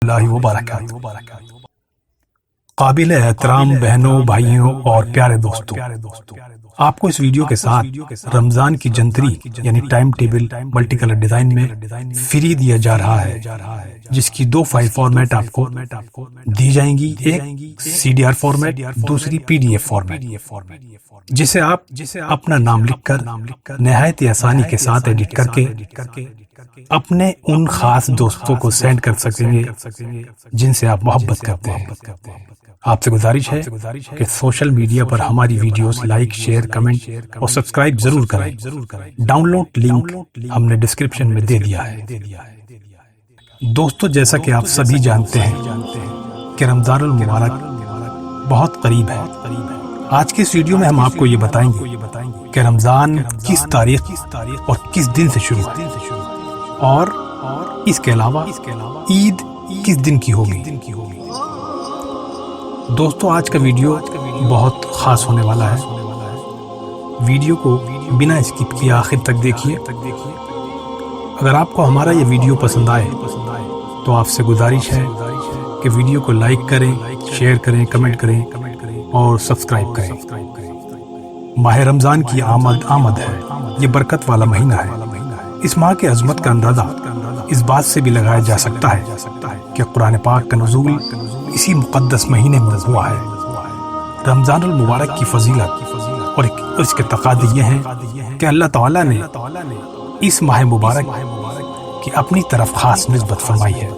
اللہ وبرکاتہ۔ قابل احترام بہنوں، بھائیوں اور پیارے دوستوں، آپ کو اس ویڈیو کے ساتھ رمضان کی جنتری یعنی time table multi colour design میں فری دیا جا رہا ہے، جس کی دو فائل فارمیٹ آپ کو دی جائیں گی، ایک CDR فارمیٹ، دوسری PDF فارمیٹ، جسے آپ اپنا نام لکھ کر نہایت آسانی کے ساتھ ایڈٹ کر کے اپنے ان خاص دوستوں کو سینڈ کر سکیں گے جن سے آپ محبت کرتے ہیں۔ آپ سے گزارش ہے کہ سوشل میڈیا پر ہماری ویڈیوز لائک، شیئر، کمنٹ اور سبسکرائب ضرور کریں۔ ڈاؤن لوڈ لنک ہم نے ڈسکرپشن میں دے دیا ہے۔ دوستو، جیسا کہ آپ سبھی جانتے ہیں کہ رمضان المبارک بہت قریب ہے۔ آج کے اس ویڈیو میں ہم آپ کو یہ بتائیں گے کہ رمضان کس تاریخ اور کس دن سے شروع ہے، اور اس کے علاوہ عید کس دن کی ہوگی۔ دوستو، آج کا ویڈیو بہت خاص ہونے والا ہے۔ ویڈیو کو بنا اسکپ کیے آخر تک دیکھیے۔ اگر آپ کو ہمارا یہ ویڈیو پسند آئے تو آپ سے گزارش ہے کہ ویڈیو کو لائک کریں، شیئر کریں، کمنٹ کریں اور سبسکرائب کریں۔ ماہ رمضان کی آمد ہے، یہ برکت والا مہینہ ہے۔ اس ماہ کی عظمت کا اندازہ اس بات سے بھی لگایا جا سکتا ہے کہ قرآن پاک کا نزول اسی مقدس مہینے میں ہوا ہے۔ رمضان المبارک کی فضیلت اور اس کے تقاضے یہ ہیں کہ اللہ تعالیٰ نے اس ماہ مبارک کی اپنی طرف خاص نسبت فرمائی ہے۔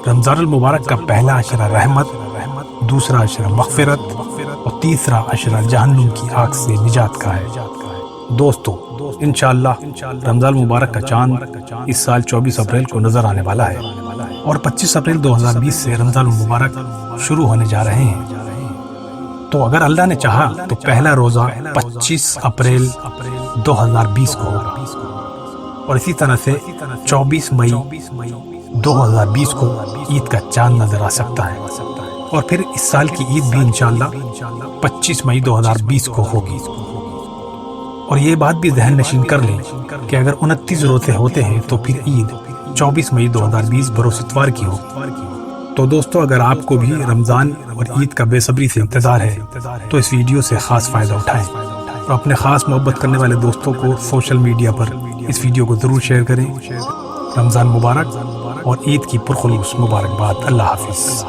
رمضان المبارک کا پہلا عشرہ رحمت، دوسرا عشرہ مغفرت اور تیسرا عشرہ جہنم کی آگ سے نجات کا ہے۔ دوستو، انشاءاللہ رمضان المبارک کا چاند اس سال 24 اپریل کو نظر آنے والا ہے، اور 25 اپریل 2020 سے رمضان المبارک شروع ہونے جا رہے ہیں۔ تو اگر اللہ نے چاہا تو پہلا روزہ 25 اپریل 2020 کو ہوگا، اور اسی طرح سے 24 مئی 2020 کو عید کا چاند نظر آ سکتا ہے، اور پھر اس سال کی عید بھی انشاءاللہ 25 مئی 2020 کو ہوگی۔ اور یہ بات بھی ذہن نشین کر لیں کہ اگر 29 روزے ہوتے ہیں تو پھر عید 24 مئی 2020 بروز اتوار کی ہو۔ تو دوستو، اگر آپ کو بھی رمضان اور عید کا بے صبری سے انتظار ہے تو اس ویڈیو سے خاص فائدہ اٹھائیں، اور اپنے خاص محبت کرنے والے دوستوں کو سوشل میڈیا پر اس ویڈیو کو ضرور شیئر کریں۔ رمضان مبارک اور عید کی پرخلوص مبارکباد۔ اللہ حافظ۔